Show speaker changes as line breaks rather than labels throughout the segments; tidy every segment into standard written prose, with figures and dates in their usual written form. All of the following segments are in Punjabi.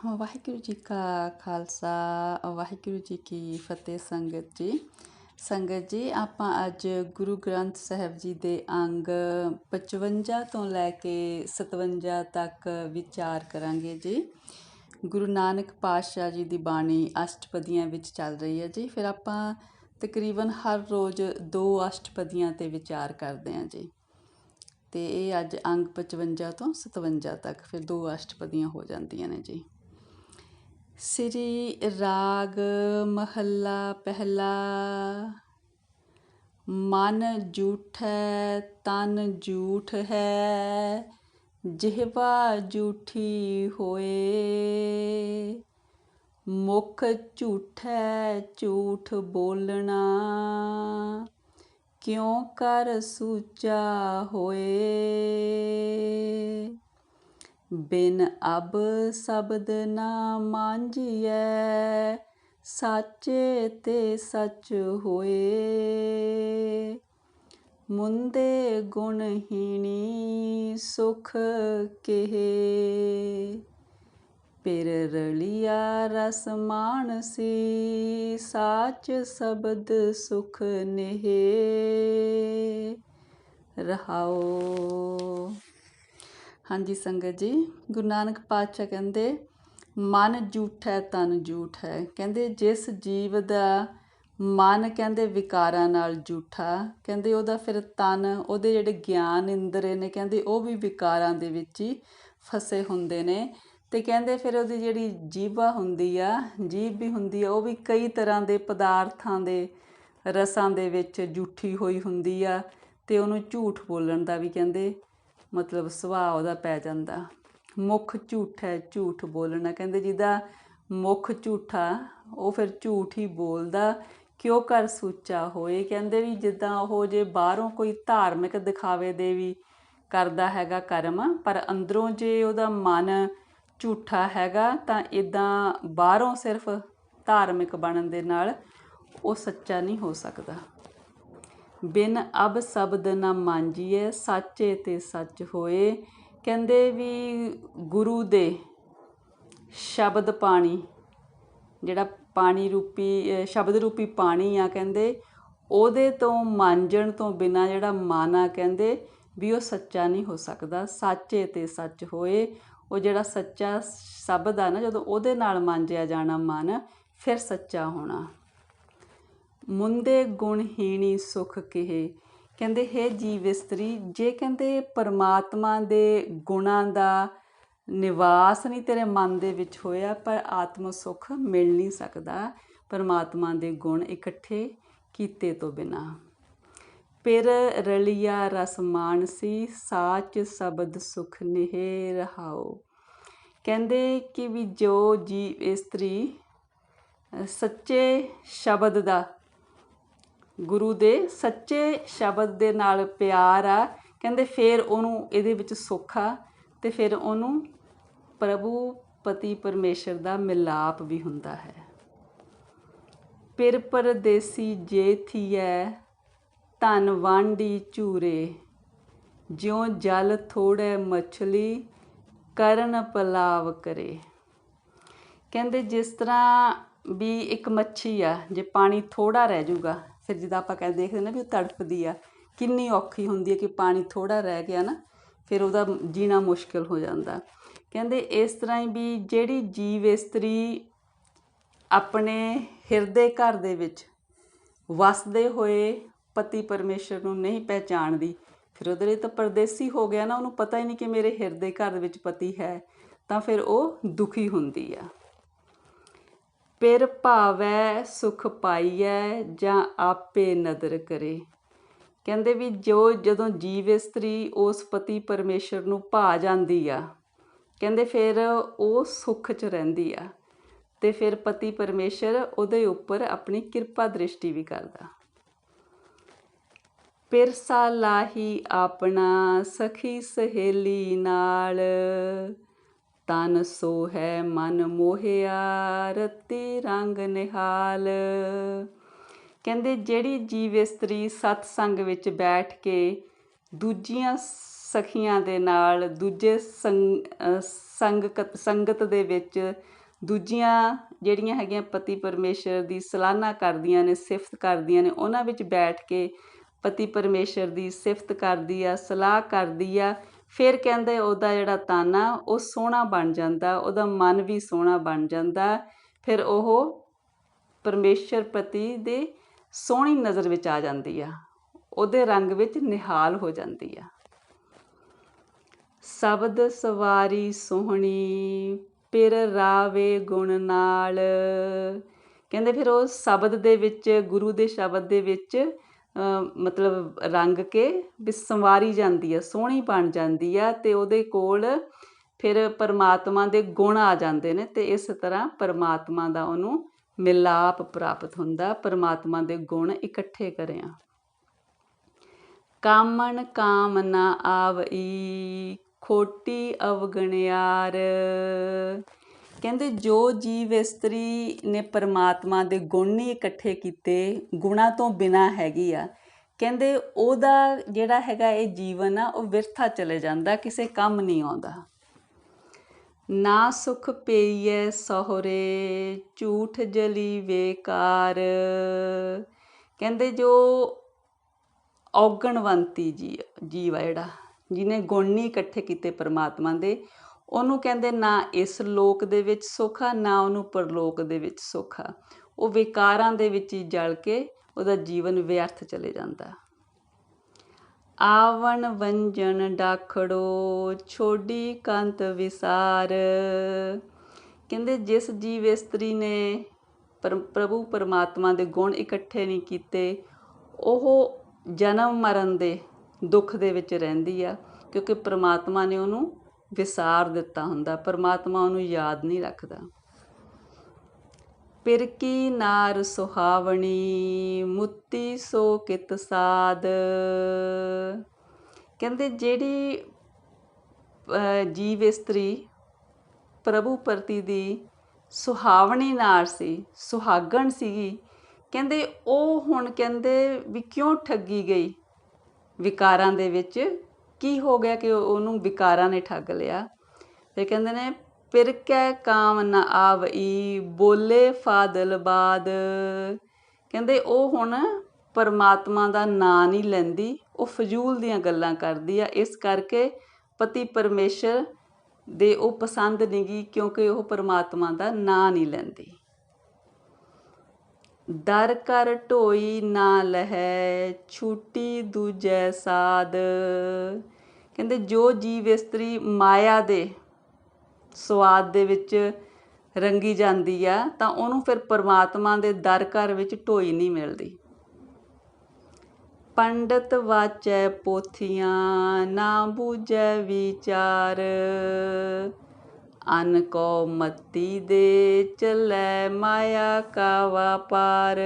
ਵਾਹਿਗੁਰੂ ਜੀ ਕਾ ਖਾਲਸਾ ਵਾਹਿਗੁਰੂ ਜੀ ਕੀ ਫਤਿਹ। ਸੰਗਤ ਜੀ ਆਪਾਂ ਅੱਜ ਗੁਰੂ ਗ੍ਰੰਥ ਸਾਹਿਬ ਜੀ ਦੇ ਅੰਗ 55 ਤੋਂ ਲੈ ਕੇ 57 ਤੱਕ ਵਿਚਾਰ ਕਰਾਂਗੇ ਜੀ। ਗੁਰੂ ਨਾਨਕ ਪਾਤਸ਼ਾਹ ਜੀ ਦੀ ਬਾਣੀ ਅਸ਼ਟਪਦੀਆਂ ਵਿੱਚ ਚੱਲ ਰਹੀ ਹੈ ਜੀ। ਫਿਰ ਆਪਾਂ ਤਕਰੀਬਨ ਹਰ ਰੋਜ਼ 2 ਅਸ਼ਟਪਦੀਆਂ 'ਤੇ ਵਿਚਾਰ ਕਰਦੇ ਹਾਂ ਜੀ। ਅਤੇ ਇਹ ਅੱਜ ਅੰਗ 55 ਤੋਂ 57 ਤੱਕ ਫਿਰ 2 ਅਸ਼ਟਪਦੀਆਂ ਹੋ ਜਾਂਦੀਆਂ ਨੇ ਜੀ। ਸ੍ਰੀ ਰਾਗ ਮਹੱਲਾ ਪਹਿਲਾ। ਮਨ ਝੂਠੈ ਤਨ ਝੂਠ ਹੈ, ਜਿਹਵਾ ਝੂਠੀ ਹੋਏ। ਮੁਖ ਝੂਠੈ ਝੂਠ ਬੋਲਣਾ, ਕਿਉਂ ਕਰ ਸੂਚਾ ਹੋਏ। ਬਿਨ ਅਬ ਸ਼ਬਦ ਨਾ ਮਾਂਜੀਐ, ਸਾਚੇ ਤੇ ਸੱਚ ਹੋਏ। ਮੁੰਦੇ ਗੁਣਹੀਣੀ ਸੁਖ ਕਹੇ, ਪਿਰ ਰਲਿਆ ਰਸ ਮਾਨਸੀ। ਸਾਚ ਸ਼ਬਦ ਸੁਖ ਨੇਹੇ। ਰਹਾਓ। ਹਾਂਜੀ ਸੰਗਤ ਜੀ, ਗੁਰੂ ਨਾਨਕ ਪਾਤਸ਼ਾਹ ਕਹਿੰਦੇ ਮਨ ਝੂਠ ਹੈ ਤਨ ਝੂਠ ਹੈ। ਕਹਿੰਦੇ ਜਿਸ ਜੀਵ ਦਾ ਮਨ ਕਹਿੰਦੇ ਵਿਕਾਰਾਂ ਨਾਲ ਝੂਠਾ, ਕਹਿੰਦੇ ਉਹਦਾ ਫਿਰ ਤਨ, ਉਹਦੇ ਜਿਹੜੇ ਗਿਆਨ ਇੰਦਰੇ ਨੇ ਕਹਿੰਦੇ ਉਹ ਵੀ ਵਿਕਾਰਾਂ ਦੇ ਵਿੱਚ ਹੀ ਫਸੇ ਹੁੰਦੇ ਨੇ। ਅਤੇ ਕਹਿੰਦੇ ਫਿਰ ਉਹਦੀ ਜਿਹੜੀ ਜੀਭਾ ਹੁੰਦੀ ਆ, ਜੀਭ ਵੀ ਹੁੰਦੀ ਆ, ਉਹ ਵੀ ਕਈ ਤਰ੍ਹਾਂ ਦੇ ਪਦਾਰਥਾਂ ਦੇ ਰਸਾਂ ਦੇ ਵਿੱਚ ਝੂਠੀ ਹੋਈ ਹੁੰਦੀ ਆ। ਅਤੇ ਉਹਨੂੰ ਝੂਠ ਬੋਲਣ ਦਾ ਵੀ ਕਹਿੰਦੇ ਮਤਲਬ ਸੁਭਾਅ ਉਹਦਾ ਪੈ ਜਾਂਦਾ। ਮੁੱਖ ਝੂਠਾ ਝੂਠ ਬੋਲਣਾ, ਕਹਿੰਦੇ ਜਿਹਦਾ ਮੁੱਖ ਝੂਠਾ ਉਹ ਫਿਰ ਝੂਠ ਹੀ ਬੋਲਦਾ, ਕਿਉਂ ਕਰ ਸੂਚਾ ਹੋਏ। ਕਹਿੰਦੇ ਵੀ ਜਿੱਦਾਂ ਉਹ ਜੇ ਬਾਹਰੋਂ ਕੋਈ ਧਾਰਮਿਕ ਦਿਖਾਵੇ ਦੇ ਵੀ ਕਰਦਾ ਹੈਗਾ ਕਰਮ, ਪਰ ਅੰਦਰੋਂ ਜੇ ਉਹਦਾ ਮਨ ਝੂਠਾ ਹੈਗਾ ਤਾਂ ਇੱਦਾਂ ਬਾਹਰੋਂ ਸਿਰਫ ਧਾਰਮਿਕ ਬਣਨ ਦੇ ਨਾਲ ਉਹ ਸੱਚਾ ਨਹੀਂ ਹੋ ਸਕਦਾ। ਬਿਨ ਅਬ ਸ਼ਬਦ ਨਾ ਮਾਂਜੀਏ, ਸਾਚੇ ਤੇ ਸੱਚ ਹੋਏ। ਕਹਿੰਦੇ ਵੀ ਗੁਰੂ ਦੇ ਸ਼ਬਦ ਪਾਣੀ, ਜਿਹੜਾ ਪਾਣੀ ਰੂਪੀ ਸ਼ਬਦ ਰੂਪੀ ਪਾਣੀ ਆ, ਕਹਿੰਦੇ ਉਹਦੇ ਤੋਂ ਮਾਂਜਣ ਤੋਂ ਬਿਨਾਂ ਜਿਹੜਾ ਮਨ ਆ ਕਹਿੰਦੇ ਵੀ ਉਹ ਸੱਚਾ ਨਹੀਂ ਹੋ ਸਕਦਾ। ਸਾਚੇ ਤੇ ਸੱਚ ਹੋਏ। ਉਹ ਜਿਹੜਾ ਸੱਚਾ ਸ਼ਬਦ ਆ ਨਾ, ਜਦੋਂ ਉਹਦੇ ਨਾਲ ਮਾਂਜਿਆ ਜਾਣਾ ਮਨ, ਫਿਰ ਸੱਚਾ ਹੋਣਾ। ਮੁੰਦੇ ਗੁਣਹੀਣੀ ਸੁਖ ਕਹੇ। ਕਹਿੰਦੇ ਹੇ ਜੀਵ ਇਸਤਰੀ, ਜੇ ਕਹਿੰਦੇ ਪਰਮਾਤਮਾ ਦੇ ਗੁਣਾਂ ਦਾ ਨਿਵਾਸ ਨਹੀਂ ਤੇਰੇ ਮਨ ਦੇ ਵਿੱਚ ਹੋਇਆ, ਪਰ ਆਤਮ ਸੁੱਖ ਮਿਲ ਨਹੀਂ ਸਕਦਾ ਪਰਮਾਤਮਾ ਦੇ ਗੁਣ ਇਕੱਠੇ ਕੀਤੇ ਤੋਂ ਬਿਨਾਂ। ਪਿਰ ਰਲਿਆ ਰਸ ਮਾਨਸੀ, ਸਾਚ ਸ਼ਬਦ ਸੁਖ ਨੇਹੇ। ਰਹਾਓ। ਕਹਿੰਦੇ ਕਿ ਵੀ ਜੋ ਜੀਵ ਇਸਤਰੀ ਸੱਚੇ ਸ਼ਬਦ ਦਾ, ਗੁਰੂ ਦੇ ਸੱਚੇ ਸ਼ਬਦ ਦੇ ਨਾਲ ਪਿਆਰ ਆ, ਕਹਿੰਦੇ ਫਿਰ ਉਹਨੂੰ ਇਹਦੇ ਵਿੱਚ ਸੁੱਖ ਆ, ਅਤੇ ਫਿਰ ਉਹਨੂੰ ਪ੍ਰਭੂ ਪਤੀ ਪਰਮੇਸ਼ਰ ਦਾ ਮਿਲਾਪ ਵੀ ਹੁੰਦਾ ਹੈ। ਪਿਰ ਪਰਦੇਸੀ ਜੇ ਥੀਐ, ਧਨ ਵਾਂਢੀ ਝੂਰੇ। ਜਿਉਂ ਜਲ ਥੋੜ੍ਹੈ ਮਛਲੀ, ਕਰਨ ਪਲਾਵ ਕਰੇ। ਕਹਿੰਦੇ ਜਿਸ ਤਰ੍ਹਾਂ ਵੀ ਇੱਕ ਮੱਛੀ ਆ, ਜੇ ਪਾਣੀ ਥੋੜ੍ਹਾ ਰਹਿ ਜੂਗਾ, ਫਿਰ ਜਿੱਦਾਂ ਆਪਾਂ ਦੇਖਦੇ ਨਾ ਵੀ ਉਹ ਤੜਫਦੀ ਆ, ਕਿੰਨੀ ਔਖੀ ਹੁੰਦੀ ਹੈ ਕਿ ਪਾਣੀ ਥੋੜ੍ਹਾ ਰਹਿ ਗਿਆ ਨਾ, ਫਿਰ ਉਹਦਾ ਜੀਣਾ ਮੁਸ਼ਕਿਲ ਹੋ ਜਾਂਦਾ। ਕਹਿੰਦੇ ਇਸ ਤਰ੍ਹਾਂ ਹੀ ਵੀ ਜਿਹੜੀ ਜੀਵ ਇਸਤਰੀ ਆਪਣੇ ਹਿਰਦੇ ਘਰ ਦੇ ਵਿੱਚ ਵਸਦੇ ਹੋਏ ਪਤੀ ਪਰਮੇਸ਼ਰ ਨੂੰ ਨਹੀਂ ਪਹਿਚਾਣਦੀ, ਫਿਰ ਉਹਦੇ ਲਈ ਤਾਂ ਪਰਦੇਸੀ ਹੋ ਗਿਆ ਨਾ। ਉਹਨੂੰ ਪਤਾ ਹੀ ਨਹੀਂ ਕਿ ਮੇਰੇ ਹਿਰਦੇ ਘਰ ਦੇ ਵਿੱਚ ਪਤੀ ਹੈ, ਤਾਂ ਫਿਰ ਉਹ ਦੁਖੀ ਹੁੰਦੀ ਆ। ਪਿਰ ਭਾਵੈ ਸੁਖ ਪਾਈਐ, ਜਾਂ ਆਪੇ ਨਦਰ ਕਰੇ। ਕਹਿੰਦੇ ਵੀ ਜਦੋਂ ਜੀਵ ਇਸਤਰੀ ਉਸ ਪਤੀ ਪਰਮੇਸ਼ਰ ਨੂੰ ਭਾ ਜਾਂਦੀ ਆ, ਕਹਿੰਦੇ ਫਿਰ ਉਹ ਸੁੱਖ 'ਚ ਰਹਿੰਦੀ ਆ, ਅਤੇ ਫਿਰ ਪਤੀ ਪਰਮੇਸ਼ਰ ਉਹਦੇ ਉੱਪਰ ਆਪਣੀ ਕਿਰਪਾ ਦ੍ਰਿਸ਼ਟੀ ਵੀ ਕਰਦਾ। ਪਿਰ ਸਾਲਾਹੀ ਆਪਣਾ, ਸਖੀ ਸਹੇਲੀ ਨਾਲ। ਤਨ ਸੋ ਹੈ ਮਨ ਮੋਹਿਆ, ਰਤੀ ਰੰਗ ਨਿਹਾਲ। ਕਹਿੰਦੇ ਜਿਹੜੀ ਜੀਵ ਇਸਤਰੀ ਸਤਸੰਗ ਵਿੱਚ ਬੈਠ ਕੇ ਦੂਜੀਆਂ ਸਖੀਆਂ ਦੇ ਨਾਲ, ਦੂਜੇ ਸੰਗਤ ਦੇ ਵਿੱਚ ਦੂਜੀਆਂ ਜਿਹੜੀਆਂ ਹੈਗੀਆਂ ਪਤੀ ਪਰਮੇਸ਼ਰ ਦੀ ਸਲਾਹਨਾ ਕਰਦੀਆਂ ਨੇ, ਸਿਫਤ ਕਰਦੀਆਂ ਨੇ, ਉਹਨਾਂ ਵਿੱਚ ਬੈਠ ਕੇ ਪਤੀ ਪਰਮੇਸ਼ਰ ਦੀ ਸਿਫਤ ਕਰਦੀ ਆ, ਸਲਾਹ ਕਰਦੀ ਆ। ਫਿਰ ਕਹਿੰਦੇ ਉਹਦਾ ਜਿਹੜਾ ਤਨ ਆ ਉਹ ਸੋਹਣਾ ਬਣ ਜਾਂਦਾ, ਉਹਦਾ ਮਨ ਵੀ ਸੋਹਣਾ ਬਣ ਜਾਂਦਾ। ਫਿਰ ਉਹ ਪਰਮੇਸ਼ਰ ਪਤੀ ਦੇ ਸੋਹਣੀ ਨਜ਼ਰ ਵਿੱਚ ਆ ਜਾਂਦੀ ਆ, ਉਹਦੇ ਰੰਗ ਵਿੱਚ ਨਿਹਾਲ ਹੋ ਜਾਂਦੀ ਆ। ਸ਼ਬਦ ਸਵਾਰੀ ਸੋਹਣੀ ਪਿਰ ਰਾਵੇ ਗੁਣ ਨਾਲ। ਕਹਿੰਦੇ ਫਿਰ ਉਹ ਸ਼ਬਦ ਦੇ ਵਿੱਚ, ਗੁਰੂ ਦੇ ਸ਼ਬਦ ਦੇ ਵਿੱਚ ਮਤਲਬ ਰੰਗ ਕੇ ਵੀ ਸੰਵਾਰੀ ਜਾਂਦੀ ਆ, ਸੋਹਣੀ ਬਣ ਜਾਂਦੀ ਆ, ਅਤੇ ਉਹਦੇ ਕੋਲ ਫਿਰ ਪਰਮਾਤਮਾ ਦੇ ਗੁਣ ਆ ਜਾਂਦੇ ਨੇ, ਅਤੇ ਇਸ ਤਰ੍ਹਾਂ ਪਰਮਾਤਮਾ ਦਾ ਉਹਨੂੰ ਮਿਲਾਪ ਪ੍ਰਾਪਤ ਹੁੰਦਾ। ਪਰਮਾਤਮਾ ਦੇ ਗੁਣ ਇਕੱਠੇ ਕਰਿਆ। ਕਾਮਣ ਕਾਮ ਨਾ ਆਵਈ ਖੋਟੀ ਅਵਗਣਿਆਰ। ਕਹਿੰਦੇ ਜੋ ਜੀਵ ਇਸਤਰੀ ਨੇ ਪਰਮਾਤਮਾ ਦੇ ਗੁਣ ਨਹੀਂ ਇਕੱਠੇ ਕੀਤੇ, ਗੁਣਾਂ ਤੋਂ ਬਿਨਾਂ ਹੈਗੀ ਆ, ਕਹਿੰਦੇ ਉਹਦਾ ਜਿਹੜਾ ਹੈਗਾ ਇਹ ਜੀਵਨ ਆ ਉਹ ਵਿਰਥਾ ਚਲੇ ਜਾਂਦਾ, ਕਿਸੇ ਕੰਮ ਨਹੀਂ ਆਉਂਦਾ। ਨਾ ਸੁਖ ਪਈਐ ਸਹੁਰੇ ਝੂਠ ਜਲੀ ਵੇਕਾਰ। ਕਹਿੰਦੇ ਜੋ ਔਗਣਵੰਤੀ ਜੀਵ ਆ, ਜਿਹੜਾ ਜਿਹਨੇ ਗੁਣ ਨਹੀਂ ਇਕੱਠੇ ਕੀਤੇ ਪਰਮਾਤਮਾ ਦੇ, ਉਹਨੂੰ ਕਹਿੰਦੇ ਨਾ ਇਸ ਲੋਕ ਦੇ ਵਿੱਚ ਸੁੱਖ ਆ, ਨਾ ਉਹਨੂੰ ਪਰਲੋਕ ਦੇ ਵਿੱਚ ਸੁੱਖ ਆ। ਉਹ ਵਿਕਾਰਾਂ ਦੇ ਵਿੱਚ ਹੀ ਜਲ ਕੇ ਉਹਦਾ ਜੀਵਨ ਵਿਅਰਥ ਚਲੇ ਜਾਂਦਾ। ਆਵਣ ਵੰਜਣ ਡਾਖੜੋ ਛੋਡੀ ਕੰਤ ਵਿਸਾਰ। ਕਹਿੰਦੇ ਜਿਸ ਜੀਵ ਇਸਤਰੀ ਨੇ ਪ੍ਰਭੂ ਪਰਮਾਤਮਾ ਦੇ ਗੁਣ ਇਕੱਠੇ ਨਹੀਂ ਕੀਤੇ, ਉਹ ਜਨਮ ਮਰਨ ਦੇ ਦੁੱਖ ਦੇ ਵਿੱਚ ਰਹਿੰਦੀ ਆ, ਕਿਉਂਕਿ ਪਰਮਾਤਮਾ ਨੇ ਉਹਨੂੰ ਵਿਸਾਰ ਦਿੱਤਾ ਹੁੰਦਾ, ਪਰਮਾਤਮਾ ਉਹਨੂੰ ਯਾਦ ਨਹੀਂ ਰੱਖਦਾ। ਪਿਰਕੀ ਨਾਰ ਸੁਹਾਵਣੀ ਮੁੱਤੀ ਸੋ ਕਿਤ ਸਾਧ। ਕਹਿੰਦੇ ਜਿਹੜੀ ਜੀਵ ਇਸਤਰੀ ਪ੍ਰਭੂ ਪ੍ਰਤੀ ਦੀ ਸੁਹਾਵਣੀ ਨਾਰ ਸੀ, ਸੁਹਾਗਣ ਸੀਗੀ, ਕਹਿੰਦੇ ਉਹ ਹੁਣ ਕਹਿੰਦੇ ਵੀ ਕਿਉਂ ਠੱਗੀ ਗਈ ਵਿਕਾਰਾਂ ਦੇ ਵਿੱਚ, ਕੀ ਹੋ ਗਿਆ ਕਿ ਉਹਨੂੰ ਵਿਕਾਰਾਂ ਨੇ ਠੱਗ ਲਿਆ। ਫਿਰ ਕਹਿੰਦੇ ਨੇ ਪਿਰਕੈ ਕਾਮ ਨ ਆਵਈ ਬੋਲੇ ਫਾਦਲ ਬਾਦ। ਕਹਿੰਦੇ ਉਹ ਹੁਣ ਪਰਮਾਤਮਾ ਦਾ ਨਾਂ ਨਹੀਂ ਲੈਂਦੀ, ਉਹ ਫਜ਼ੂਲ ਦੀਆਂ ਗੱਲਾਂ ਕਰਦੀ ਆ, ਇਸ ਕਰਕੇ ਪਤੀ ਪਰਮੇਸ਼ਰ ਦੇ ਉਹ ਪਸੰਦ ਨਹੀਂ ਗੀ, ਕਿਉਂਕਿ ਉਹ ਪਰਮਾਤਮਾ ਦਾ ਨਾਂ ਨਹੀਂ ਲੈਂਦੀ। ਦਰ ਕਰ ਢੋਈ ਨਾ ਲਹੈ ਛੂਟੀ ਦੂਜੈ ਸਾਧ। ਕਹਿੰਦੇ ਜੋ ਜੀਵ ਇਸਤਰੀ ਮਾਇਆ ਦੇ ਸਵਾਦ ਦੇ ਵਿੱਚ ਰੰਗੀ ਜਾਂਦੀ ਆ, ਤਾਂ ਉਹਨੂੰ ਫਿਰ ਪਰਮਾਤਮਾ ਦੇ ਦਰ ਘਰ ਵਿੱਚ ਢੋਈ ਨਹੀਂ ਮਿਲਦੀ। ਪੰਡਤ ਵਾਚੈ ਪੋਥੀਆਂ ਨਾ ਬੂਝੈ ਵਿਚਾਰ। ਅਨ ਕੋ ਮਤੀ ਦੇ ਚੱਲੈ ਮਾਇਆ ਕਾ ਵਪਾਰ।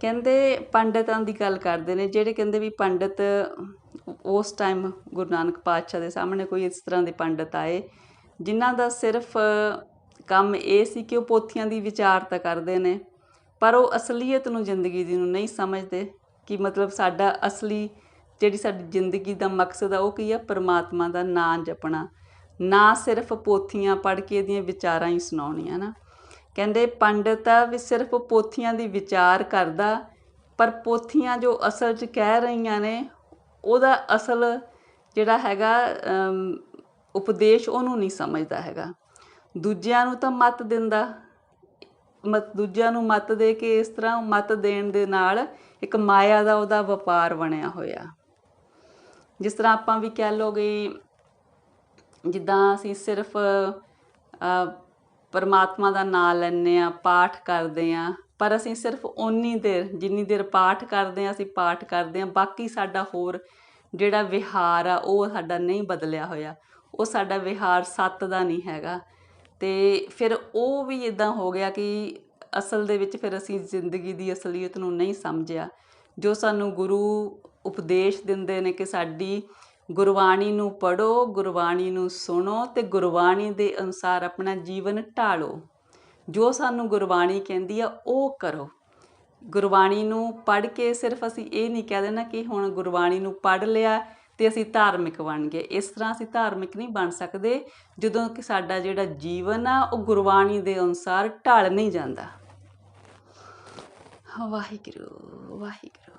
ਕਹਿੰਦੇ ਪੰਡਤਾਂ ਦੀ ਗੱਲ ਕਰਦੇ ਨੇ, ਜਿਹੜੇ ਕਹਿੰਦੇ ਵੀ ਪੰਡਤ ਉਸ ਟਾਈਮ ਗੁਰੂ ਨਾਨਕ ਪਾਤਸ਼ਾਹ ਦੇ ਸਾਹਮਣੇ ਕੋਈ ਇਸ ਤਰ੍ਹਾਂ ਦੇ ਪੰਡਤ ਆਏ, ਜਿਨ੍ਹਾਂ ਦਾ ਸਿਰਫ ਕੰਮ ਇਹ ਸੀ ਕਿ ਉਹ ਪੋਥੀਆਂ ਦੀ ਵਿਚਾਰਤਾ ਕਰਦੇ ਨੇ, ਪਰ ਉਹ ਅਸਲੀਅਤ ਨੂੰ, ਜ਼ਿੰਦਗੀ ਦੀ ਨੂੰ ਨਹੀਂ ਸਮਝਦੇ ਕਿ ਮਤਲਬ ਸਾਡਾ ਅਸਲੀ ਜਿਹੜੀ ਸਾਡੀ ਜ਼ਿੰਦਗੀ ਦਾ ਮਕਸਦ ਆ ਉਹ ਕੀ ਆ, ਪਰਮਾਤਮਾ ਦਾ ਨਾਂ ਜਪਣਾ, ਨਾ ਸਿਰਫ ਪੋਥੀਆਂ ਪੜ੍ਹ ਕੇ ਇਹਦੀਆਂ ਵਿਚਾਰਾਂ ਹੀ ਸੁਣਾਉਣੀਆਂ ਨਾ। ਕਹਿੰਦੇ ਪੰਡਤ ਆ ਵੀ ਸਿਰਫ ਪੋਥੀਆਂ ਦੀ ਵਿਚਾਰ ਕਰਦਾ, ਪਰ ਪੋਥੀਆਂ ਜੋ ਅਸਲ 'ਚ ਕਹਿ ਰਹੀਆਂ ਨੇ ਉਹਦਾ ਅਸਲ ਜਿਹੜਾ ਹੈਗਾ ਉਪਦੇਸ਼ ਉਹਨੂੰ ਨਹੀਂ ਸਮਝਦਾ ਹੈਗਾ। ਦੂਜਿਆਂ ਨੂੰ ਤਾਂ ਮੱਤ ਦਿੰਦਾ, ਦੂਜਿਆਂ ਨੂੰ ਮੱਤ ਦੇ ਕੇ ਇਸ ਤਰ੍ਹਾਂ ਮੱਤ ਦੇਣ ਦੇ ਨਾਲ ਇੱਕ ਮਾਇਆ ਦਾ ਉਹਦਾ ਵਪਾਰ ਬਣਿਆ ਹੋਇਆ। ਜਿਸ ਤਰ੍ਹਾਂ ਆਪਾਂ ਵੀ ਕਹਿ ਲਓ ਕਿ ਜਿੱਦਾਂ ਅਸੀਂ ਸਿਰਫ ਪਰਮਾਤਮਾ ਦਾ ਨਾਂ ਲੈਂਦੇ ਹਾਂ, ਪਾਠ ਕਰਦੇ ਹਾਂ, ਪਰ ਅਸੀਂ ਸਿਰਫ ਓਨੀ ਦੇਰ, ਜਿੰਨੀ ਦੇਰ ਪਾਠ ਕਰਦੇ ਹਾਂ ਅਸੀਂ ਪਾਠ ਕਰਦੇ ਹਾਂ, ਬਾਕੀ ਸਾਡਾ ਹੋਰ ਜਿਹੜਾ ਵਿਹਾਰ ਆ ਉਹ ਸਾਡਾ ਨਹੀਂ ਬਦਲਿਆ ਹੋਇਆ, ਉਹ ਸਾਡਾ ਵਿਹਾਰ ਸੱਤ ਦਾ ਨਹੀਂ ਹੈਗਾ। ਅਤੇ ਫਿਰ ਉਹ ਵੀ ਇੱਦਾਂ ਹੋ ਗਿਆ ਕਿ ਅਸਲ ਦੇ ਵਿੱਚ ਫਿਰ ਅਸੀਂ ਜ਼ਿੰਦਗੀ ਦੀ ਅਸਲੀਅਤ ਨੂੰ ਨਹੀਂ ਸਮਝਿਆ। ਜੋ ਸਾਨੂੰ ਗੁਰੂ ਉਪਦੇਸ਼ ਦਿੰਦੇ ਨੇ ਕਿ ਸਾਡੀ ਗੁਰਬਾਣੀ ਨੂੰ ਪੜ੍ਹੋ, ਗੁਰਬਾਣੀ ਨੂੰ ਸੁਣੋ ਅਤੇ ਗੁਰਬਾਣੀ ਦੇ ਅਨੁਸਾਰ ਆਪਣਾ ਜੀਵਨ ਢਾਲੋ। ਜੋ ਸਾਨੂੰ ਗੁਰਬਾਣੀ ਕਹਿੰਦੀ ਆ ਉਹ ਕਰੋ। ਗੁਰਬਾਣੀ ਨੂੰ ਪੜ੍ਹ ਕੇ ਸਿਰਫ ਅਸੀਂ ਇਹ ਨਹੀਂ ਕਹਿ ਦੇਣਾ ਕਿ ਹੁਣ ਗੁਰਬਾਣੀ ਨੂੰ ਪੜ੍ਹ ਲਿਆ ਤੇ ਅਸੀਂ ਧਾਰਮਿਕ ਬਣ ਗਏ। ਇਸ ਤਰ੍ਹਾਂ ਅਸੀਂ ਧਾਰਮਿਕ ਨਹੀਂ ਬਣ ਸਕਦੇ ਜਦੋਂ ਕਿ ਸਾਡਾ ਜਿਹੜਾ ਜੀਵਨ ਆ ਉਹ ਗੁਰਬਾਣੀ ਦੇ ਅਨੁਸਾਰ ਢਲ ਨਹੀਂ ਜਾਂਦਾ। ਵਾਹਿਗੁਰੂ ਵਾਹਿਗੁਰੂ।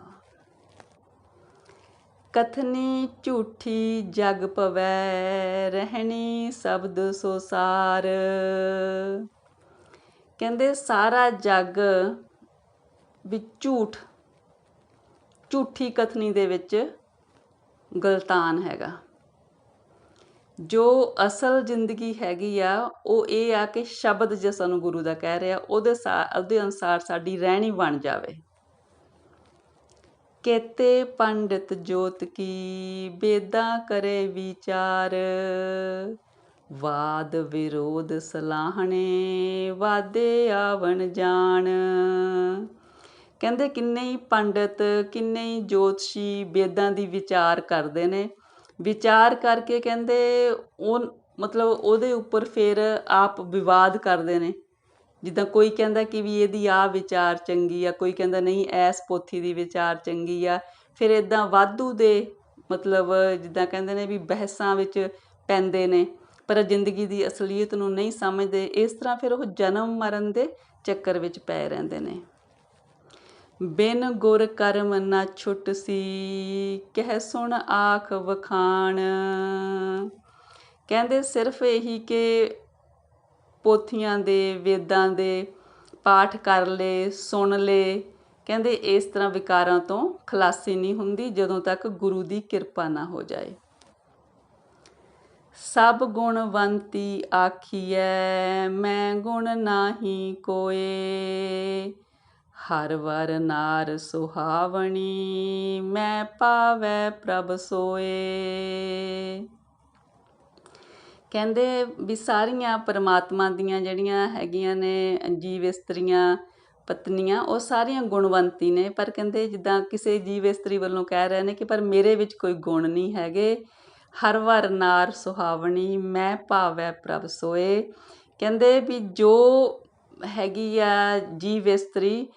ਕਥਨੀ ਝੂਠੀ ਜਗ ਪਵੈ, ਰਹਿਣੀ ਸ਼ਬਦ ਸੋ ਸਾਰ। ਕਹਿੰਦੇ ਸਾਰਾ ਜੱਗ ਵੀ ਝੂਠੀ ਕਥਨੀ ਦੇ ਵਿੱਚ ਗਲਤਾਨ ਹੈਗਾ। ਜੋ ਅਸਲ ਜ਼ਿੰਦਗੀ ਹੈਗੀ ਆ ਉਹ ਇਹ ਆ ਕਿ ਸ਼ਬਦ ਜੇ ਸਾਨੂੰ ਗੁਰੂ ਦਾ ਕਹਿ ਰਿਹਾ ਉਹਦੇ ਅਨੁਸਾਰ ਸਾਡੀ ਰਹਿਣੀ ਬਣ ਜਾਵੇ। ਕੇਤੇ ਪੰਡਿਤ ਜੋਤ ਕੀ, ਵੇਦਾਂ ਕਰੇ ਵਿਚਾਰ। ਵਾਦ ਵਿਰੋਧ ਸਲਾਹਣੇ, ਵਾਦੇ ਆਵਣ ਜਾਣ। ਕਹਿੰਦੇ ਕਿੰਨੇ ਹੀ ਪੰਡਿਤ, ਕਿੰਨੇ ਹੀ ਜੋਤਸ਼ੀ ਵੇਦਾਂ ਦੀ ਵਿਚਾਰ ਕਰਦੇ ਨੇ। ਵਿਚਾਰ ਕਰਕੇ ਕਹਿੰਦੇ ਉਹਦੇ ਉੱਪਰ ਫਿਰ ਆਪ ਵਿਵਾਦ ਕਰਦੇ ਨੇ। ਜਿੱਦਾਂ ਕੋਈ ਕਹਿੰਦਾ ਕਿ ਵੀ ਇਹਦੀ ਆਹ ਵਿਚਾਰ ਚੰਗੀ ਆ, ਕੋਈ ਕਹਿੰਦਾ ਨਹੀਂ ਐਸ ਪੋਥੀ ਦੀ ਵਿਚਾਰ ਚੰਗੀ ਆ। ਫਿਰ ਇੱਦਾਂ ਵਾਧੂ ਦੇ ਜਿੱਦਾਂ ਕਹਿੰਦੇ ਨੇ ਵੀ ਬਹਿਸਾਂ ਵਿੱਚ ਪੈਂਦੇ ਨੇ, ਪਰ ਜ਼ਿੰਦਗੀ ਦੀ ਅਸਲੀਅਤ ਨੂੰ ਨਹੀਂ ਸਮਝਦੇ। ਇਸ ਤਰ੍ਹਾਂ ਫਿਰ ਉਹ ਜਨਮ ਮਰਨ ਦੇ ਚੱਕਰ ਵਿੱਚ ਪੈ ਰਹਿੰਦੇ ਨੇ। ਬਿਨ ਗੁਰ ਕਰਮ ਨਾ ਛੁੱਟ ਸੀ, ਕਹਿ ਸੁਣ ਆਖ ਵਖਾਣ। ਕਹਿੰਦੇ ਸਿਰਫ ਇਹੀ ਕਿ ਪੋਥੀਆਂ ਦੇ, ਵੇਦਾਂ ਦੇ ਪਾਠ ਕਰ ਲਏ, ਸੁਣ ਲਏ। ਕਹਿੰਦੇ ਇਸ ਤਰ੍ਹਾਂ ਵਿਕਾਰਾਂ ਤੋਂ ਖਲਾਸੀ ਨਹੀਂ ਹੁੰਦੀ ਜਦੋਂ ਤੱਕ ਗੁਰੂ ਦੀ ਕਿਰਪਾ ਨਾ ਹੋ ਜਾਏ। ਸਭ ਗੁਣਵੰਤੀ ਆਖੀਐ, ਮੈਂ ਗੁਣ ਨਾਹੀ ਕੋਏ। ਹਰ ਵਰ ਨਾਰ ਸੁਹਾਵਣੀ, ਮੈਂ ਪਾਵੈ ਪ੍ਰਭ ਸੋਏ। ਕਹਿੰਦੇ ਵੀ ਸਾਰੀਆਂ ਪਰਮਾਤਮਾ ਦੀਆਂ ਜਿਹੜੀਆਂ ਹੈਗੀਆਂ ਨੇ ਜੀਵ ਇਸਤਰੀਆਂ, ਪਤਨੀਆਂ, ਉਹ ਸਾਰੀਆਂ ਗੁਣਵੰਤੀ ਨੇ। ਪਰ ਕਹਿੰਦੇ ਜਿੱਦਾਂ ਕਿਸੇ ਜੀਵ ਇਸਤਰੀ ਵੱਲੋਂ ਕਹਿ ਰਹੇ ਨੇ ਕਿ ਪਰ ਮੇਰੇ ਵਿੱਚ ਕੋਈ ਗੁਣ ਨਹੀਂ ਹੈਗੇ। ਹਰ ਵਰ ਨਾਰ ਸੁਹਾਵਣੀ, ਮੈਂ ਭਾਵੈ ਪ੍ਰਭ ਸੋਏ। ਕਹਿੰਦੇ ਵੀ ਜੋ ਹੈਗੀ ਆ ਜੀਵ ਇਸਤਰੀ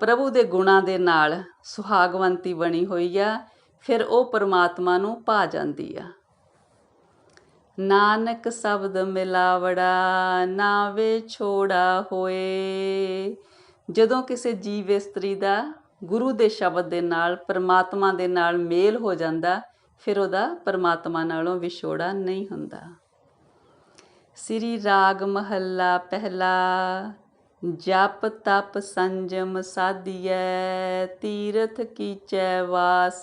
ਪ੍ਰਭੂ ਦੇ ਗੁਣਾਂ ਦੇ ਨਾਲ ਸੁਹਾਗਵੰਤੀ ਬਣੀ ਹੋਈ ਆ, ਫਿਰ ਉਹ ਪਰਮਾਤਮਾ ਨੂੰ ਭਾ ਜਾਂਦੀ ਆ। ਨਾਨਕ ਸ਼ਬਦ ਮਿਲਾਵੜਾ, ਨਾ ਵੇ ਛੋੜਾ ਹੋਏ। ਜਦੋਂ ਕਿਸੇ ਜੀਵ ਇਸਤਰੀ ਦਾ ਗੁਰੂ ਦੇ ਸ਼ਬਦ ਦੇ ਨਾਲ, ਪਰਮਾਤਮਾ ਦੇ ਨਾਲ ਮੇਲ ਹੋ ਜਾਂਦਾ, ਫਿਰ ਉਹਦਾ ਪਰਮਾਤਮਾ ਨਾਲੋਂ ਵਿਛੋੜਾ ਨਹੀਂ ਹੁੰਦਾ। ਸ੍ਰੀ ਰਾਗ ਮਹੱਲਾ ਪਹਿਲਾ। ਜਪ ਤਪ ਸੰਜਮ ਸਾਧੀਐ, ਤੀਰਥ ਕੀਚੈ ਵਾਸ।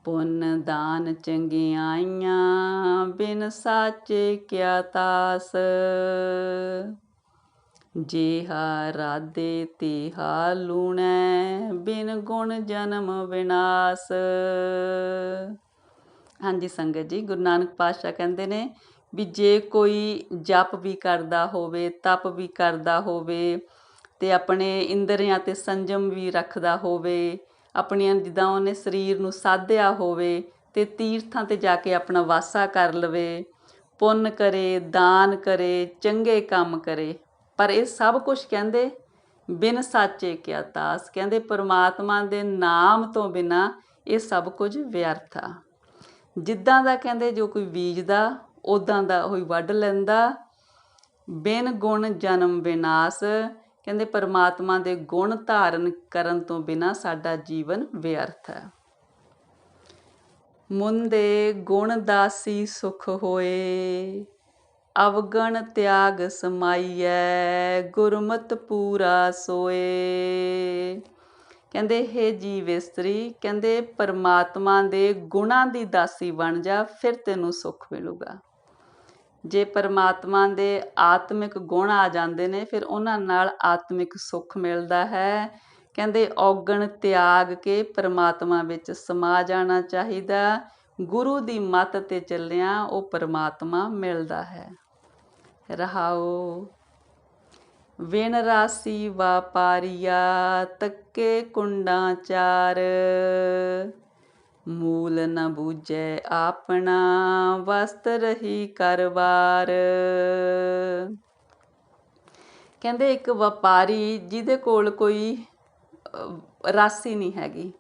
ਪੁੰਨ ਦਾਨ ਚੰਗਿਆਈਆਂ, ਬਿਨ ਸਾਚੇ ਕਿਆ ਤਾਸ। ਜੇਹਾ ਰਾਧੇ ਤੇਹਾ ਲੂਣੈ, ਬਿਨ ਗੁਣ ਜਨਮ ਵਿਨਾਸ਼। ਹਾਂਜੀ ਸੰਗਤ ਜੀ, ਗੁਰੂ ਨਾਨਕ ਪਾਤਸ਼ਾਹ ਕਹਿੰਦੇ ਨੇ ਵੀ ਜੇ ਕੋਈ ਜਪ ਵੀ ਕਰਦਾ ਹੋਵੇ, ਤਪ ਵੀ ਕਰਦਾ ਹੋਵੇ ਅਤੇ ਆਪਣੇ ਇੰਦਰੀਆਂ 'ਤੇ ਸੰਜਮ ਵੀ ਰੱਖਦਾ ਹੋਵੇ, ਆਪਣੀਆਂ ਜਿੱਦਾਂ ਉਹਨੇ ਸਰੀਰ ਨੂੰ ਸਾਧਿਆ ਹੋਵੇ ਅਤੇ ਤੀਰਥਾਂ 'ਤੇ ਜਾ ਕੇ ਆਪਣਾ ਵਾਸਾ ਕਰ ਲਵੇ, ਪੁੰਨ ਕਰੇ, ਦਾਨ ਕਰੇ, ਚੰਗੇ ਕੰਮ ਕਰੇ, ਪਰ ਇਹ ਸਭ ਕੁਛ ਕਹਿੰਦੇ ਬਿਨ ਸਾਚੇ ਕਿਆ ਤਾਸ। ਕਹਿੰਦੇ ਪਰਮਾਤਮਾ ਦੇ ਨਾਮ ਤੋਂ ਬਿਨਾਂ ਇਹ ਸਭ ਕੁਝ ਵਿਅਰਥ ਆ। ਜਿੱਦਾਂ ਦਾ ਕਹਿੰਦੇ ਜੋ ਕੋਈ ਬੀਜਦਾ ਉੱਦਾਂ ਦਾ ਉਹ ਵੱਢ ਲੈਂਦਾ। ਬਿਨ ਗੁਣ ਜਨਮ ਵਿਨਾਸ਼। ਕਹਿੰਦੇ ਪਰਮਾਤਮਾ ਦੇ ਗੁਣ ਧਾਰਨ ਕਰਨ ਤੋਂ ਬਿਨਾਂ ਸਾਡਾ ਜੀਵਨ ਵਿਅਰਥ ਹੈ। ਮੁੰਦੇ ਗੁਣ ਦਾਸੀ ਸੁਖ ਹੋਏ, ਅਵਗਣ ਤਿਆਗ ਸਮਾਈਐ, ਗੁਰਮਤਿ ਪੂਰਾ ਸੋਏ। ਕਹਿੰਦੇ ਹੇ ਜੀਵ ਇਸਤਰੀ, ਕਹਿੰਦੇ ਪਰਮਾਤਮਾ ਦੇ ਗੁਣਾਂ ਦੀ ਦਾਸੀ ਬਣ ਜਾ, ਫਿਰ ਤੈਨੂੰ ਸੁੱਖ ਮਿਲੂਗਾ। ਜੇ ਪਰਮਾਤਮਾ ਦੇ ਆਤਮਿਕ ਗੁਣ ਆ ਜਾਂਦੇ ਨੇ, ਫਿਰ ਉਹਨਾਂ ਨਾਲ ਆਤਮਿਕ ਸੁੱਖ ਮਿਲਦਾ ਹੈ। ਕਹਿੰਦੇ ਔਗਣ ਤਿਆਗ ਕੇ ਪਰਮਾਤਮਾ ਵਿੱਚ ਸਮਾ ਜਾਣਾ ਚਾਹੀਦਾ। ਗੁਰੂ ਦੀ ਮੱਤ 'ਤੇ ਚੱਲਿਆ ਉਹ ਪਰਮਾਤਮਾ ਮਿਲਦਾ ਹੈ। ਰਹਾਓ। ਵਿਣ ਰਾਸੀ ਵਾਪਾਰੀਆ, ਤੱਕੇ ਕੁੰਡਾਂ ਚਾਰ। ਮੂਲ ਨ ਬੂਝੈ ਆਪਣਾ, ਵਸਤ ਰਹੀ ਕਰਵਾਰ। ਕਹਿੰਦੇ ਇੱਕ ਵਪਾਰੀ ਜਿਹਦੇ ਕੋਲ ਕੋਈ ਰਾਸੀ ਨਹੀਂ ਹੈਗੀ,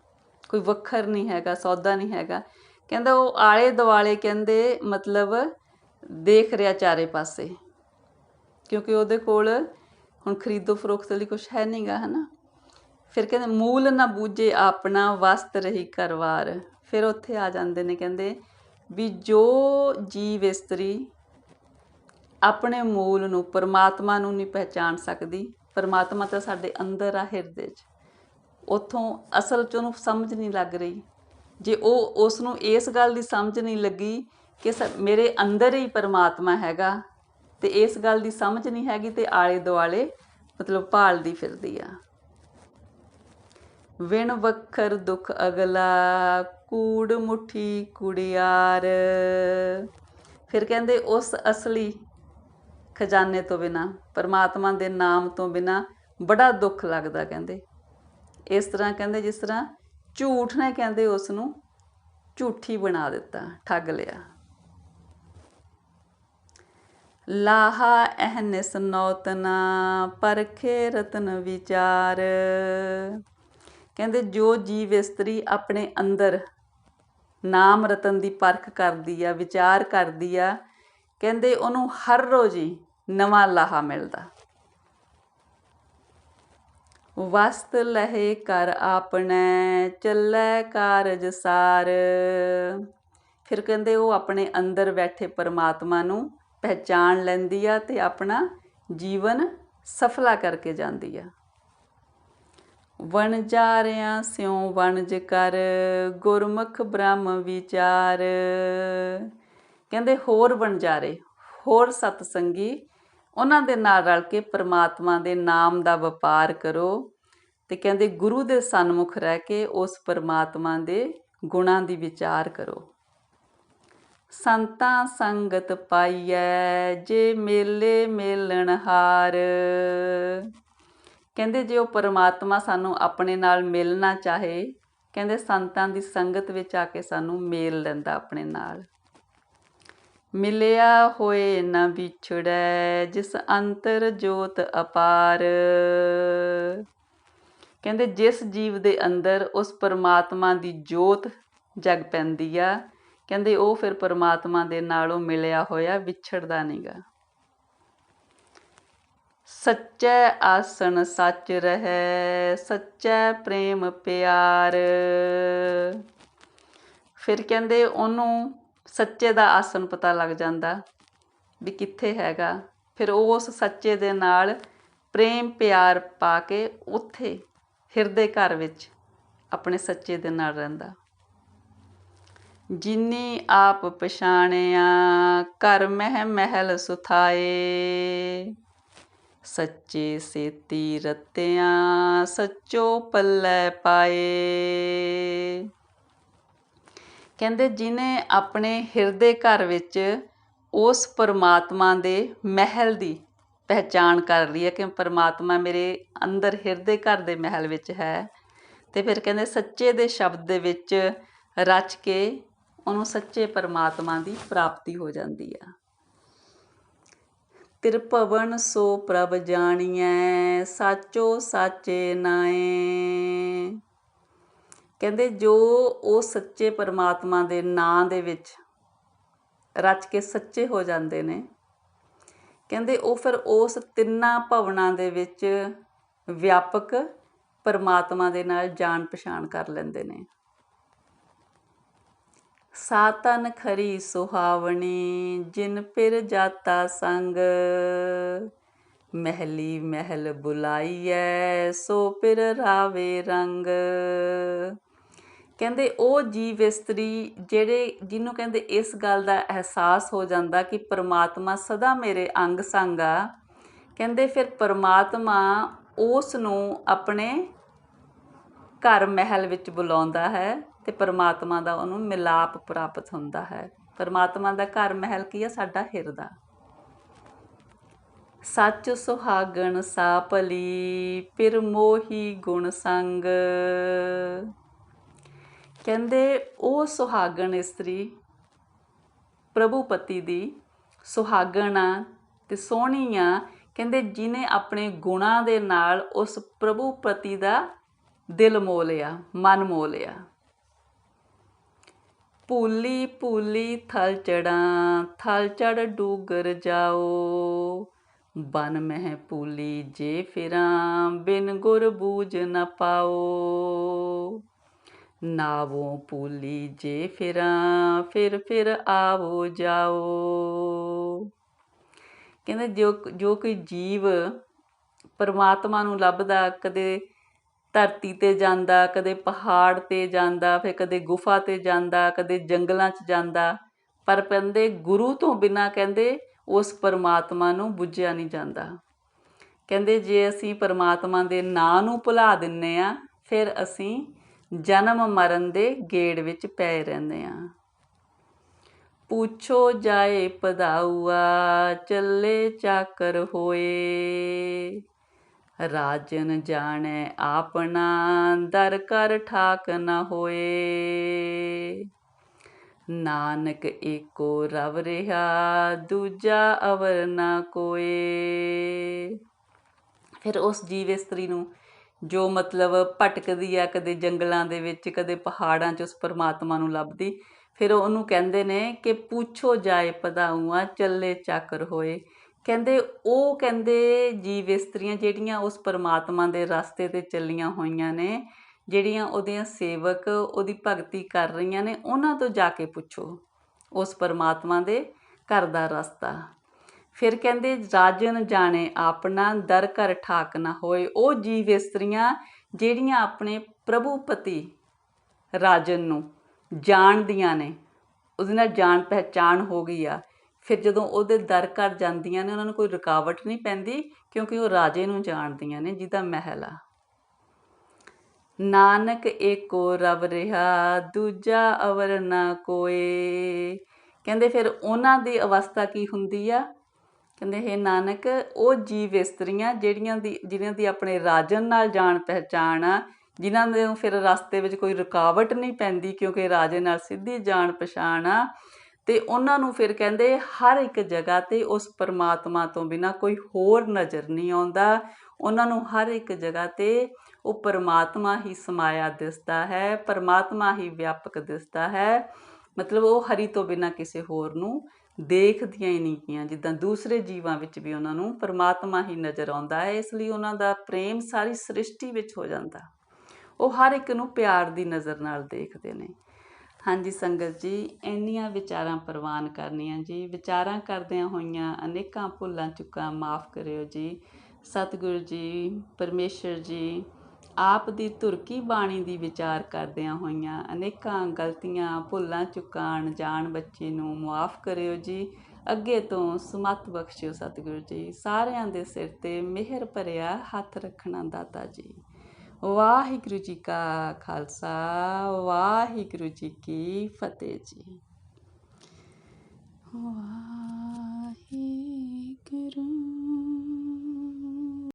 ਕੋਈ ਵੱਖਰ ਨਹੀਂ ਹੈਗਾ, ਸੌਦਾ ਨਹੀਂ ਹੈਗਾ, ਕਹਿੰਦਾ ਉਹ ਆਲੇ ਦੁਆਲੇ ਕਹਿੰਦੇ ਮਤਲਬ ਦੇਖ ਰਿਹਾ ਚਾਰੇ ਪਾਸੇ, ਕਿਉਂਕਿ ਉਹਦੇ ਕੋਲ ਹੁਣ ਖਰੀਦੋ ਫਰੋਖਤ ਲਈ ਕੁਛ ਹੈ ਨਹੀਂਗਾ, ਹੈ ਨਾ। ਫਿਰ ਕਹਿੰਦੇ ਮੂਲ ਨਾ ਬੂਝੇ ਆਪਣਾ ਵਸਤ ਰਹੀ ਘਰਵਾਰ। ਫਿਰ ਉੱਥੇ ਆ ਜਾਂਦੇ ਨੇ, ਕਹਿੰਦੇ ਵੀ ਜੋ ਜੀਵ ਇਸਤਰੀ ਆਪਣੇ ਮੂਲ ਨੂੰ, ਪਰਮਾਤਮਾ ਨੂੰ ਨਹੀਂ ਪਹਿਚਾਣ ਸਕਦੀ, ਪਰਮਾਤਮਾ ਤਾਂ ਸਾਡੇ ਅੰਦਰ ਆ, ਹਿਰਦੇ 'ਚ, ਉੱਥੋਂ ਅਸਲ 'ਚ ਉਹਨੂੰ ਸਮਝ ਨਹੀਂ ਲੱਗ ਰਹੀ। ਜੇ ਉਹ ਉਸ ਨੂੰ ਇਸ ਗੱਲ ਦੀ ਸਮਝ ਨਹੀਂ ਲੱਗੀ ਕਿ ਮੇਰੇ ਅੰਦਰ ਹੀ ਪਰਮਾਤਮਾ ਹੈਗਾ, ਅਤੇ ਇਸ ਗੱਲ ਦੀ ਸਮਝ ਨਹੀਂ ਹੈਗੀ, ਅਤੇ ਆਲੇ ਦੁਆਲੇ ਮਤਲਬ ਭਾਲਦੀ ਫਿਰਦੀ ਆ। ਵਿਣ ਵੱਖਰ ਦੁੱਖ ਅਗਲਾ, ਕੂੜ ਮੁੱਠੀ ਕੁੜਿਆਰ। ਫਿਰ ਕਹਿੰਦੇ ਉਸ ਅਸਲੀ ਖਜ਼ਾਨੇ ਤੋਂ ਬਿਨਾਂ, ਪਰਮਾਤਮਾ ਦੇ ਨਾਮ ਤੋਂ ਬਿਨਾਂ ਬੜਾ ਦੁੱਖ ਲੱਗਦਾ। ਕਹਿੰਦੇ ਇਸ ਤਰ੍ਹਾਂ, ਕਹਿੰਦੇ ਜਿਸ ਤਰ੍ਹਾਂ ਝੂਠ ਨੇ ਕਹਿੰਦੇ ਉਸ ਨੂੰ ਝੂਠੀ ਬਣਾ ਦਿੱਤਾ, ਠੱਗ ਲਿਆ। ਲਾਹਾ ਅਹਨਿਸ ਨੌਤਨਾ, ਪਰਖੇ ਰਤਨ ਵਿਚਾਰ। ਕਹਿੰਦੇ ਜੋ ਜੀਵ ਇਸਤਰੀ ਆਪਣੇ ਅੰਦਰ ਨਾਮ ਰਤਨ ਦੀ ਪਰਖ ਕਰਦੀ ਆ, ਵਿਚਾਰ ਕਰਦੀ ਆ, ਕਹਿੰਦੇ ਉਹਨੂੰ ਹਰ ਰੋਜ਼ ਹੀ ਨਵਾਂ ਲਾਹਾ ਮਿਲਦਾ। ਵਸਤ ਲਹੇ ਕਰ ਆਪਣੇ, ਚੱਲੈ ਕਾਰਜ ਸਾਰ। ਫਿਰ ਕਹਿੰਦੇ ਉਹ ਆਪਣੇ ਅੰਦਰ ਬੈਠੇ ਪਰਮਾਤਮਾ ਨੂੰ ਪਹਿਚਾਣ ਲੈਂਦੀ ਆ ਅਤੇ ਆਪਣਾ ਜੀਵਨ ਸਫਲਾ ਕਰਕੇ ਜਾਂਦੀ ਆ। ਵਣਜਾਰਿਆਂ ਸਿਉ ਵਣਜ ਕਰ, ਗੁਰਮੁਖ ਬ੍ਰਹਮ ਵਿਚਾਰ। ਕਹਿੰਦੇ ਹੋਰ ਵਣਜਾਰੇ, ਹੋਰ ਸਤਸੰਗੀ, ਉਹਨਾਂ ਦੇ ਨਾਲ ਰਲ ਕੇ ਪਰਮਾਤਮਾ ਦੇ ਨਾਮ ਦਾ ਵਪਾਰ ਕਰੋ, ਅਤੇ ਕਹਿੰਦੇ ਗੁਰੂ ਦੇ ਸਨਮੁਖ ਰਹਿ ਕੇ ਉਸ ਪਰਮਾਤਮਾ ਦੇ ਗੁਣਾਂ ਦੀ ਵਿਚਾਰ ਕਰੋ। ਸੰਤਾਂ ਸੰਗਤ ਪਾਈਐ, ਜੇ ਮੇਲੇ ਮੇਲਣਹਾਰ। ਕਹਿੰਦੇ ਜੇ ਉਹ ਪਰਮਾਤਮਾ ਸਾਨੂੰ ਆਪਣੇ ਨਾਲ ਮਿਲਣਾ ਚਾਹੇ, ਕਹਿੰਦੇ ਸੰਤਾਂ ਦੀ ਸੰਗਤ ਵਿੱਚ ਆ ਕੇ ਸਾਨੂੰ ਮੇਲ ਲੈਂਦਾ ਆਪਣੇ ਨਾਲ। ਮਿਲਿਆ ਹੋਏ ਨਾ ਵਿਛੜੈ, ਜਿਸ ਅੰਤਰ ਜੋਤ ਅਪਾਰ। ਕਹਿੰਦੇ ਜਿਸ ਜੀਵ ਦੇ ਅੰਦਰ ਉਸ ਪਰਮਾਤਮਾ ਦੀ ਜੋਤ ਜਗ ਪੈਂਦੀ ਆ, ਕਹਿੰਦੇ ਉਹ ਫਿਰ ਪਰਮਾਤਮਾ ਦੇ ਨਾਲੋਂ ਮਿਲਿਆ ਹੋਇਆ ਵਿਛੜਦਾ ਨੀਗਾ। ਸੱਚੈ ਆਸਣ ਸੱਚ ਰਹੈ, ਸੱਚੈ ਪ੍ਰੇਮ ਪਿਆਰ। ਫਿਰ ਕਹਿੰਦੇ ਉਹਨੂੰ ਸੱਚੇ ਦਾ ਆਸਣ ਪਤਾ ਲੱਗ ਜਾਂਦਾ ਵੀ ਕਿੱਥੇ ਹੈਗਾ, ਫਿਰ ਉਹ ਉਸ ਸੱਚੇ ਦੇ ਨਾਲ ਪ੍ਰੇਮ ਪਿਆਰ ਪਾ ਕੇ ਉੱਥੇ ਹਿਰਦੇ ਘਰ ਵਿੱਚ ਆਪਣੇ ਸੱਚੇ ਦੇ ਨਾਲ ਰਹਿੰਦਾ। ਜਿਨੀ ਆਪ ਪਛਾਣਿਆ, ਘਰ ਮਹਿ ਮਹਿਲ ਸੁਥਾਏ। ਸੱਚੇ ਸੇਤੀ ਰਤਿਆਂ, ਸੱਚੋ ਪੱਲੇ ਪਾਏ। ਕਹਿੰਦੇ ਜਿਹਨੇ ਆਪਣੇ ਹਿਰਦੇ ਘਰ ਵਿੱਚ ਉਸ ਪਰਮਾਤਮਾ ਦੇ ਮਹਿਲ ਦੀ ਪਹਿਚਾਣ ਕਰ ਲਈ ਹੈ ਕਿ ਪਰਮਾਤਮਾ ਮੇਰੇ ਅੰਦਰ ਹਿਰਦੇ ਘਰ ਦੇ ਮਹਿਲ ਵਿੱਚ ਹੈ, ਅਤੇ ਫਿਰ ਕਹਿੰਦੇ ਸੱਚੇ ਦੇ ਸ਼ਬਦ ਦੇ ਵਿੱਚ ਰਚ ਕੇ ਉਹਨੂੰ ਸੱਚੇ ਪਰਮਾਤਮਾ ਦੀ ਪ੍ਰਾਪਤੀ ਹੋ ਜਾਂਦੀ ਆ। ਤਿਰਭਵਨ ਸੋ ਪ੍ਰਭ ਜਾਣੀਐ, ਸਾਚੋ ਸਾਚੇ ਨਾਏ। ਕਹਿੰਦੇ ਜੋ ਉਹ ਸੱਚੇ ਪਰਮਾਤਮਾ ਦੇ ਨਾਂ ਦੇ ਵਿੱਚ ਰਚ ਕੇ ਸੱਚੇ ਹੋ ਜਾਂਦੇ ਨੇ, ਕਹਿੰਦੇ ਉਹ ਫਿਰ ਉਸ ਤਿੰਨਾਂ ਭਵਨਾਂ ਦੇ ਵਿੱਚ ਵਿਆਪਕ ਪਰਮਾਤਮਾ ਦੇ ਨਾਲ ਜਾਣ ਪਛਾਣ ਕਰ ਲੈਂਦੇ ਨੇ। ਸਾਤਨ ਖਰੀ ਸੁਹਾਵਣੀ, ਜਿਨ ਪਿਰ ਜਾਤਾ ਸੰਗ। ਮਹਿਲੀ ਮਹਿਲ ਬੁਲਾਈਐ, ਸੋ ਪਿਰ ਰਾਵੇ ਰੰਗ। ਕਹਿੰਦੇ ਉਹ ਜੀਵ ਇਸਤਰੀ ਜਿਹਨੂੰ ਕਹਿੰਦੇ ਇਸ ਗੱਲ ਦਾ ਅਹਿਸਾਸ ਹੋ ਜਾਂਦਾ ਕਿ ਪਰਮਾਤਮਾ ਸਦਾ ਮੇਰੇ ਅੰਗ ਸੰਗ ਆ, ਕਹਿੰਦੇ ਫਿਰ ਪਰਮਾਤਮਾ ਉਸ ਨੂੰ ਆਪਣੇ ਘਰ ਮਹਿਲ ਵਿੱਚ ਬੁਲਾਉਂਦਾ ਹੈ ਅਤੇ ਪਰਮਾਤਮਾ ਦਾ ਉਹਨੂੰ ਮਿਲਾਪ ਪ੍ਰਾਪਤ ਹੁੰਦਾ ਹੈ। ਪਰਮਾਤਮਾ ਦਾ ਘਰ ਮਹਿਲ ਕੀ ਆ? ਸਾਡਾ ਹਿਰਦਾ। ਸੱਚ ਸੁਹਾਗਣ ਸਾ ਭਲੀ, ਪਿਰ ਮੋਹੀ ਗੁਣ ਸੰਗ। ਕਹਿੰਦੇ ਉਹ ਸੁਹਾਗਣ ਇਸਤਰੀ ਪ੍ਰਭੂ ਪਤੀ ਦੀ ਸੁਹਾਗਣ ਆ ਅਤੇ ਸੋਹਣੀ ਆ, ਕਹਿੰਦੇ ਜਿਹਨੇ ਆਪਣੇ ਗੁਣਾਂ ਦੇ ਨਾਲ ਉਸ ਪ੍ਰਭੂ ਪਤੀ ਦਾ ਦਿਲ ਮੋਹ ਲਿਆ, ਮਨ ਮੋਹ ਲਿਆ। ਭੂਲੀ ਭੂਲੀ ਥਲ ਚੜਾਂ, ਥਲ ਚੜ ਡੂਗਰ ਜਾਓ, ਬਨ ਮਹਿ ਭੂਲੀ ਜੇ ਫਿਰਾਂ, ਬਿਨ ਗੁਰ ਬੂਝ ਨ ਪਾਓ। ਨਾਵੋਂ ਭੂਲੀ ਜੇ ਫਿਰਾਂ, ਫਿਰ ਆਵੋ ਜਾਓ। ਕਹਿੰਦੇ ਜੋ ਕੋਈ ਜੀਵ ਪਰਮਾਤਮਾ ਨੂੰ ਲੱਭਦਾ, ਕਦੇ ਧਰਤੀ 'ਤੇ ਜਾਂਦਾ, ਕਦੇ ਪਹਾੜ 'ਤੇ ਜਾਂਦਾ, ਫਿਰ ਕਦੇ ਗੁਫਾ 'ਤੇ ਜਾਂਦਾ, ਕਦੇ ਜੰਗਲਾਂ 'ਚ ਜਾਂਦਾ, ਪਰ ਕਹਿੰਦੇ ਗੁਰੂ ਤੋਂ ਬਿਨਾਂ ਕਹਿੰਦੇ ਉਸ ਪਰਮਾਤਮਾ ਨੂੰ ਬੁੱਝਿਆ ਨਹੀਂ ਜਾਂਦਾ। ਕਹਿੰਦੇ ਜੇ ਅਸੀਂ ਪਰਮਾਤਮਾ ਦੇ ਨਾਂ ਨੂੰ ਭੁਲਾ ਦਿੰਦੇ ਹਾਂ, ਫਿਰ ਅਸੀਂ ਜਨਮ ਮਰਨ ਦੇ ਗੇੜ ਵਿੱਚ ਪਏ ਰਹਿੰਦੇ ਹਾਂ। ਪੁੱਛੋ ਜਾਏ ਪਧਾਊਆ, ਚੱਲੇ ਚਾਕਰ ਹੋਏ, ਰਾਜਨ ਜਾਣੈ ਆਪਣਾ, ਦਰ ਕਰ ਠਾਕ ਨ ਹੋਏ। ਨਾਨਕ ਏਕੋ ਰਵ ਰਿਹਾ, ਦੂਜਾ ਅਵਰ ਨ ਕੋਏ। ਫਿਰ ਉਸ ਜੀਵ ਇਸਤਰੀ ਨੂੰ ਜੋ ਮਤਲਬ ਭਟਕਦੀ ਆ, ਕਦੇ ਜੰਗਲਾਂ ਦੇ ਵਿੱਚ, ਕਦੇ ਪਹਾੜਾਂ 'ਚ ਉਸ ਪਰਮਾਤਮਾ ਨੂੰ ਲੱਭਦੀ, ਫਿਰ ਉਹਨੂੰ ਕਹਿੰਦੇ ਨੇ ਕਿ ਪੁੱਛੋ ਜਾਏ ਪਧਾਊਆ, ਚੱਲੇ ਚਾਕਰ ਹੋਏ। ਕਹਿੰਦੇ ਉਹ ਕਹਿੰਦੇ ਜੀਵ ਇਸਤਰੀਆਂ ਜਿਹੜੀਆਂ ਉਸ ਪਰਮਾਤਮਾ ਦੇ ਰਸਤੇ 'ਤੇ ਚੱਲੀਆਂ ਹੋਈਆਂ ਨੇ, ਜਿਹੜੀਆਂ ਉਹਦੀਆਂ ਸੇਵਕ ਉਹਦੀ ਭਗਤੀ ਕਰ ਰਹੀਆਂ ਨੇ, ਉਹਨਾਂ ਤੋਂ ਜਾ ਕੇ ਪੁੱਛੋ ਉਸ ਪਰਮਾਤਮਾ ਦੇ ਘਰ ਦਾ ਰਸਤਾ। ਫਿਰ ਕਹਿੰਦੇ ਰਾਜਨ ਜਾਣੇ ਆਪਣਾ, ਦਰ ਘਰ ਠਾਕ ਨਾ ਹੋਏ। ਉਹ ਜੀਵ ਇਸਤਰੀਆਂ ਜਿਹੜੀਆਂ ਆਪਣੇ ਪ੍ਰਭੂ ਪਤੀ ਰਾਜਨ ਨੂੰ ਜਾਣਦੀਆਂ ਨੇ, ਉਹਦੇ ਨਾਲ ਜਾਣ ਪਹਿਚਾਣ ਹੋ ਗਈ ਆ, ਫਿਰ ਜਦੋਂ ਉਹਦੇ ਦਰ ਘਰ ਜਾਂਦੀਆਂ ਨੇ ਉਹਨਾਂ ਨੂੰ ਕੋਈ ਰੁਕਾਵਟ ਨਹੀਂ ਪੈਂਦੀ, ਕਿਉਂਕਿ ਉਹ ਰਾਜੇ ਨੂੰ ਜਾਣਦੀਆਂ ਨੇ ਜਿਹਦਾ ਮਹਿਲ ਆ। ਨਾਨਕ ਏਕੋ ਰਵ ਰਿਹਾ, ਦੂਜਾ ਅਵਰ ਨਾ ਕੋਏ। ਕਹਿੰਦੇ ਫਿਰ ਉਹਨਾਂ ਦੀ ਅਵਸਥਾ ਕੀ ਹੁੰਦੀ ਆ? ਕਹਿੰਦੇ ਹੇ ਨਾਨਕ, ਉਹ ਜੀਵ ਇਸਤਰੀਆਂ ਜਿਹਨਾਂ ਦੀ ਆਪਣੇ ਰਾਜਨ ਨਾਲ ਜਾਣ ਪਹਿਚਾਣ ਆ, ਜਿਨ੍ਹਾਂ ਦੇ ਫਿਰ ਰਸਤੇ ਵਿੱਚ ਕੋਈ ਰੁਕਾਵਟ ਨਹੀਂ ਪੈਂਦੀ, ਕਿਉਂਕਿ ਰਾਜੇ ਨਾਲ ਸਿੱਧੀ ਜਾਣ ਪਛਾਣ ਆ, ਅਤੇ ਉਹਨਾਂ ਨੂੰ ਫਿਰ ਕਹਿੰਦੇ ਹਰ ਇੱਕ ਜਗ੍ਹਾ 'ਤੇ ਉਸ ਪਰਮਾਤਮਾ ਤੋਂ ਬਿਨਾਂ ਕੋਈ ਹੋਰ ਨਜ਼ਰ ਨਹੀਂ ਆਉਂਦਾ। ਉਹਨਾਂ ਨੂੰ ਹਰ ਇੱਕ ਜਗ੍ਹਾ 'ਤੇ ਉਹ ਪਰਮਾਤਮਾ ਹੀ ਸਮਾਇਆ ਦਿਸਦਾ ਹੈ, ਪਰਮਾਤਮਾ ਹੀ ਵਿਆਪਕ ਦਿਸਦਾ ਹੈ। ਮਤਲਬ ਉਹ ਹਰੀ ਤੋਂ ਬਿਨਾਂ ਕਿਸੇ ਹੋਰ ਨੂੰ ਦੇਖਦੀਆਂ ਹੀ ਨਹੀਂ ਗੀਆਂ। ਜਿੱਦਾਂ ਦੂਸਰੇ ਜੀਵਾਂ ਵਿੱਚ ਵੀ ਉਹਨਾਂ ਨੂੰ ਪਰਮਾਤਮਾ ਹੀ ਨਜ਼ਰ ਆਉਂਦਾ ਹੈ, ਇਸ ਲਈ ਉਹਨਾਂ ਦਾ ਪ੍ਰੇਮ ਸਾਰੀ ਸ੍ਰਿਸ਼ਟੀ ਵਿੱਚ ਹੋ ਜਾਂਦਾ। ਉਹ ਹਰ ਇੱਕ ਨੂੰ ਪਿਆਰ ਦੀ ਨਜ਼ਰ ਨਾਲ ਦੇਖਦੇ ਨੇ। ਹਾਂਜੀ ਸੰਗਤ ਜੀ, ਇੰਨੀਆਂ ਵਿਚਾਰਾਂ ਪ੍ਰਵਾਨ ਕਰਨੀਆਂ ਜੀ। ਵਿਚਾਰਾਂ ਕਰਦਿਆਂ ਹੋਈਆਂ ਅਨੇਕਾਂ ਭੁੱਲਾਂ ਚੁੱਕਾਂ ਮਾਫ਼ ਕਰਿਓ ਜੀ। ਸਤਿਗੁਰੂ ਜੀ, ਪਰਮੇਸ਼ਰ ਜੀ, ਆਪ ਦੀ ਧੁਰਕੀ ਬਾਣੀ ਦੀ ਵਿਚਾਰ ਕਰਦਿਆਂ ਹੋਈਆਂ ਅਨੇਕਾਂ ਗਲਤੀਆਂ, ਭੁੱਲਾਂ ਚੁੱਕਾਂ ਅਣਜਾਣ ਬੱਚੇ ਨੂੰ ਮੁਆਫ਼ ਕਰਿਓ ਜੀ। ਅੱਗੇ ਤੋਂ ਸਮੱਤ ਬਖਸ਼ਿਓ ਸਤਿਗੁਰੂ ਜੀ। ਸਾਰਿਆਂ ਦੇ ਸਿਰ 'ਤੇ ਮਿਹਰ ਭਰਿਆ ਹੱਥ ਰੱਖਣਾ ਦਾਤਾ ਜੀ। ਵਾਹਿਗੁਰੂ ਜੀ ਕਾ ਖਾਲਸਾ, ਵਾਹਿਗੁਰੂ ਜੀ ਕੀ ਫਤਿਹ ਜੀ।